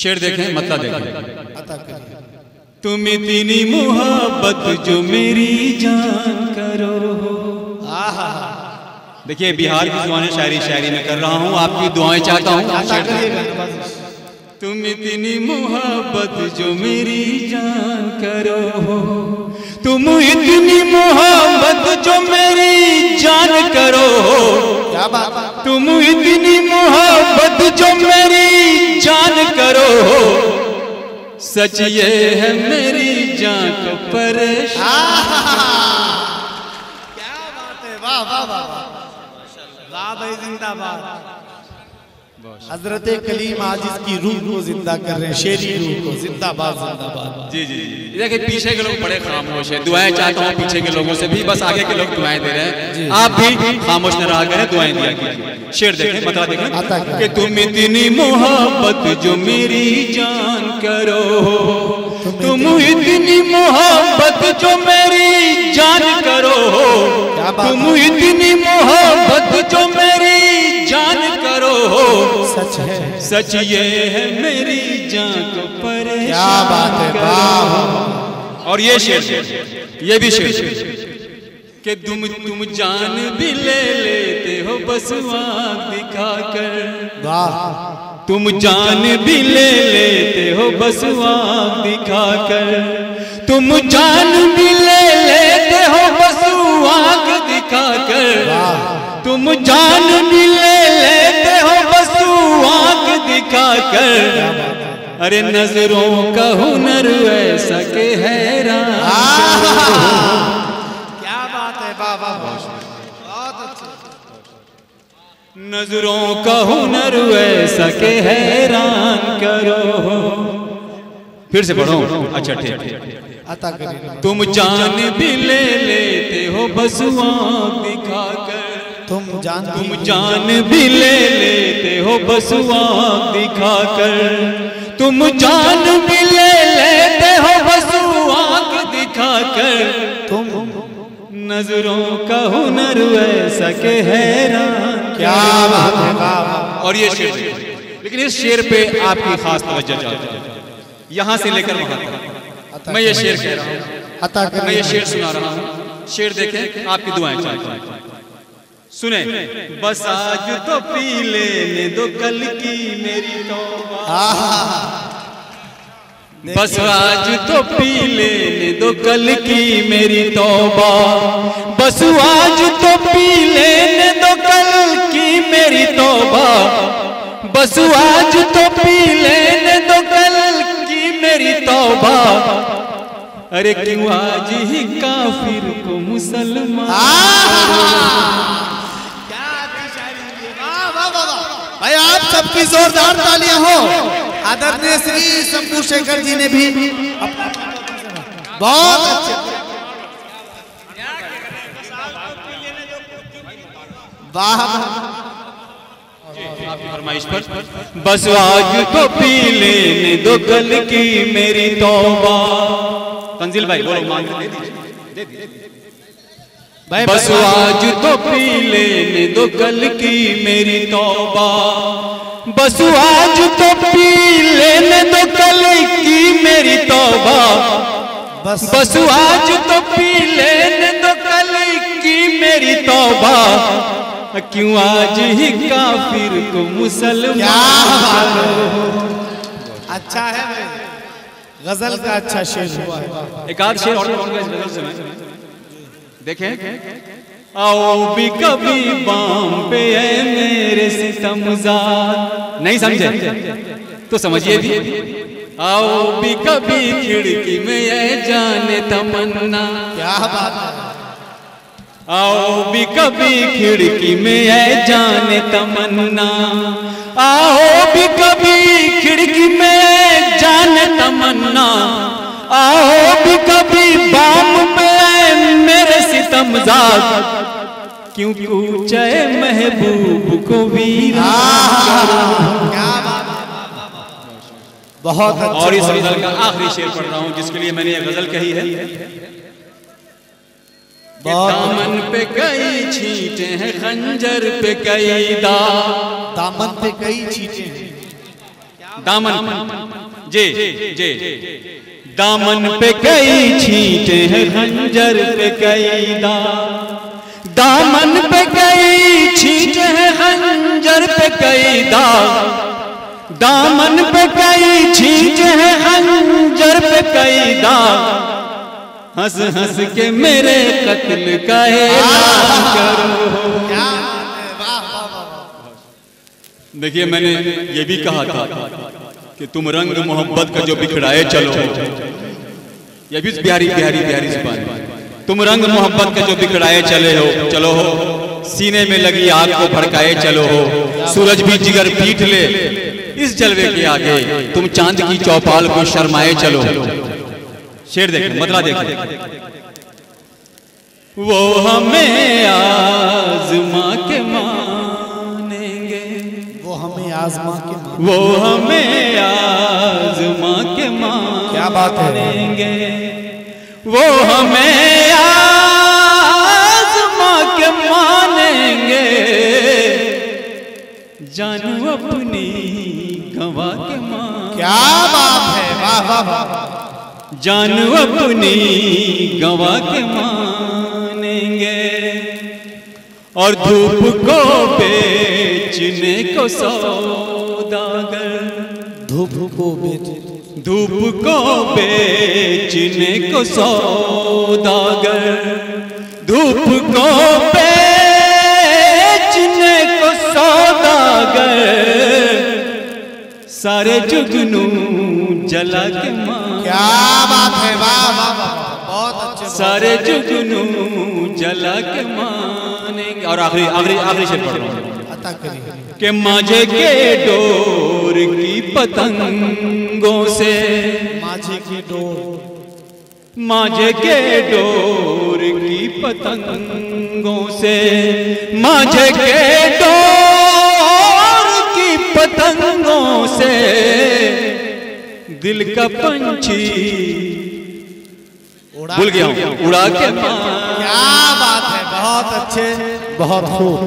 शेर देखें, मतलब देखें। तुम इतनी मोहब्बत जो मेरी जान करो। देखिए बिहार की दुआएं शायरी में कर रहा हूँ, आपकी दुआएं चाहता हूँ। तुम इतनी मोहब्बत जो मेरी जान करो, तुम इतनी मोहब्बत जो मेरी जान करो, क्या बात, तुम इतनी मोहब्बत जो मेरी जान करो, सच ये है मेरी जान को परेशान। क्या बात है, वाह वाह वाह वाह भाई, जिंदाबाद। हजरत कलीम आज इसकी रूह को जिंदा कर रहे हैं, शेरी रूह को जिंदाबाद जिंदाबाद। जी जी जी। देखिए पीछे के लोग बड़े खामोश हैं, दुआएं चाहता हूँ पीछे के लोगों से भी, बस आगे के लोग दुआएं दे रहे हैं, आप भी खामोश न रहा करें, दुआएं दिया कीजिए। शेर देखें, बता देखें कि तुम इतनी मोहब्बत जो मेरी जान करो, तुम इतनी मोहब्बत जो मेरी जान करो, तुम इतनी मोहब्बत जो मेरी जान करो, सच है, सच ये है मेरी जान को परेशान। क्या बात है, वाह। और ये शेर, ये भी शेर कि तुम जान भी ले लेते हो बस आँख दिखाकर, वाह। तुम जान भी ले लेते हो बस आँख दिखाकर, तुम जान भी ले लेते हो बस आँख दिखाकर, तुम जान भी ले लेते हो बस आँख दिखाकर। अरे नजरों का हुनर ऐसा के हैरान। क्या बात है, वाह वाह, बहुत अच्छा। नजरों का हुनर ऐसा के हैरान करो। फिर से पढ़ो, अच्छा ठीक। तुम जान भी ले लेते हो बस आँख दिखाकर, तुम जान भी ले लेते हो बस आँख दिखाकर, तुम जान भी ले लेते हो बस आँख दिखाकर, तुम नजरों का हुनर ऐसा के हैरान। क्या बात है। और ये शेर, लेकिन इस शेर पे आपकी खास तवज्जो चाहता हूं, यहां से लेकर वहां तक मैं ये शेर कह रहा हूं, मैं ये शेर सुना रहा हूं। शेर देखें, आपकी दुआएं चाहता हूं, सुने। बस आज तो पी लेने दो कल की मेरी तौबा, बस आज तो पी लेने दो कल की मेरी तौबा, बस आज तो पी लेने दो कल की मेरी तौबा, बस आज तो पी लेने दो कल की मेरी तौबा। अरे क्यों आज ही काफिर को मुसलमान। भाई आप सबकी जोरदार तालियां हो। आदरणीय श्री शंभू शेखर जी ने भी बहुत अच्छे, वाह। आपकी फरमाइश पर बस आज तो पी लेने दो कल की मेरी तौबा। तंजिल भाई बोलो, मान दे दीजिए। बस आज तो पी लेने दो कल की मेरी तौबा, बस आज तो पी लेने दो कल की मेरी तौबा, बस आज तो पी लेने दो कल की मेरी तौबा। क्यों आज ही काफिर को मुसलमान। अच्छा है भाई, गजल का अच्छा शेर हुआ। एक आध शेर और इस गजल से मैं देखें। आओ भी कभी बाम पे है मेरे सितमज़ार, नहीं समझे तो समझिए भी। आओ भी कभी खिड़की में है जाने तमन्ना। क्या बात है। आओ भी कभी खिड़की में है जाने तमन्ना, आओ भी कभी खिड़की में जाने तमन्ना, आओ भी कभी बाम पे मेरे सितमज़ार। क्यों पूछे महबूब को वीरान। क्या बात, बहुत अच्छा। और इस गजल का आखिरी शेर पढ़ रहा हूँ जिसके लिए मैंने ये गजल कही है। दामन पे कई छींटे हैं, खंजर पे कई दाग, दामन पे कई छींटे हैं। दामन जे जे दामन पे कई छींटे हैं खंजर पे कई दाग, दामन पे कई छींटे हैं खंजर पे कई दाग, दामन पे कई छींटे हैं खंजर पे कई दाग, हंस हंस के मेरे कत्ल का ऐलान करो। देखिए मैंने ये भी कहा था कि तुम रंग मोहब्बत का जो बिखराए चलो, ये भी बिहारी बिहारी बिहारी जुबान, तुम रंग मोहब्बत का जो बिखराए चले हो चलो हो, सीने में लगी आग को भड़काए चलो हो, सूरज भी जिगर पीट ले इस जलवे के आगे, तुम चांद की चौपाल को शर्माए चलो। शेर देखो, मतला देखो। वो हमें आज़मा के मानेंगे, वो हमें आज़मा के वो हमें आज़मा के मानेंगे, क्या बात है, वो हमें आज़मा के मानेंगे, जानू अपनी गवा के मान। क्या बात है, वाह वाह वाह। जानू अपनी गवा के मानेंगे, और धूप को बेचने को सौदागर, धूप को बेच, धूप को बेचने को सौदागर, धूप को बेचने को सौदागर, सारे जुगनू जला के मां। क्या बात है, वाह वाह वाह, बहुत अच्छे, सारे जुगनू जला के मानेंगे। और आखिरी आखिरी आखिरी शेर पढ़ रहा हूं, अता करिए कि माझे के डोर की पतंगों से, माझे की डोर, माझे के डोर की पतंगों से, माझे के डोर की पतंगों से, दिल का पंछी भूल गया हूं उड़ा के मां। क्या बात है, बहुत अच्छे, बहुत खूब।